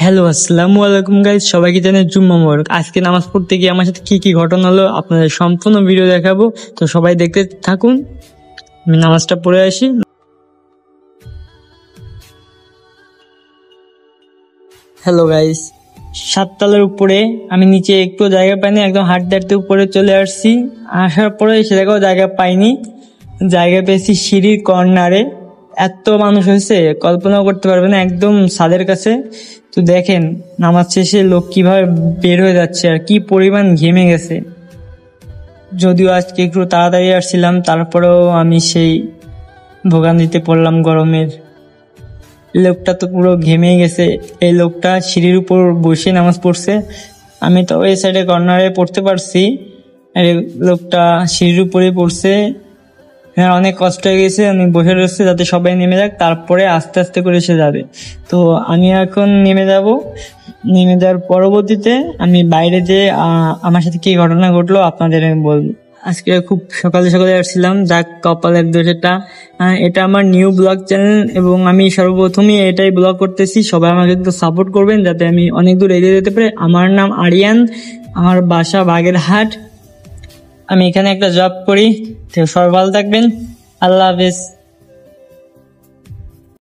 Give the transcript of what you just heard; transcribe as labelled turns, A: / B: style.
A: Hello, আসসালামু আলাইকুম guys, সবাইকে জানাই জুম্মা মোবারক। আজকে নামাজ পড়তে গিয়ে আমার সাথে কি কি ঘটনা হলো আপনাদের সম্পূর্ণ ভিডিও দেখাবো, তো সবাই দেখতে থাকুন। আমি নামাজটা পড়ে আসি। হ্যালো গাইজ, 7 তলার উপরে আমি নিচে একটু জায়গা পাইনি, একদম হাঁটতে হাঁটতে উপরে চলে আসছি। আসার পরে সে জায়গা পাইনি, জায়গা পেয়েছি সিঁড়ির কর্নারে। এত মানুষ হয়েছে কল্পনা করতে পারবে না, একদম ছাদের কাছে। তো দেখেন নামাজ শেষে লোক কিভাবে বের হয়ে যাচ্ছে আর কি পরিমাণ ঘেমে গেছে। যদিও আজকে একটু তাড়াতাড়ি আসছিলাম, তারপরেও আমি সেই ভোগান্তিতে পড়লাম গরমের। লোকটা তো পুরো ঘেমে গেছে। এই লোকটা সিঁড়ির উপর বসে নামাজ পড়ছে, আমি তো ওই সাইডে কর্নারে পড়তে পারছি, আর এই লোকটা সিঁড়ির উপরে পড়ছে। হ্যাঁ, অনেক কষ্ট হয়ে গেছে। আমি বসে রয়েছে যাতে সবাই নেমে যাক, তারপরে আস্তে আস্তে করে সে যাবে। তো আমি এখন নেমে যাব। নেমে যাওয়ার পরবর্তীতে আমি বাইরে যে আমার সাথে কি ঘটনা ঘটলো আপনাদের আমি বলবো। আজকে খুব সকালে সকালে আসছিলাম, যাক কপালের দোষটা। এটা আমার নিউ ব্লগ চ্যানেল এবং আমি সর্বপ্রথমই এটাই ব্লগ করতেছি। সবাই আমাকে একটু সাপোর্ট করবেন যাতে আমি অনেক দূর এগিয়ে যেতে পারি। আমার নাম আরিয়ান, আমার বাসা বাগেরহাট। আমি এখানে একটা জব করি। তো সবাই ভালো থাকবেন। আল্লাহ হাফেজ।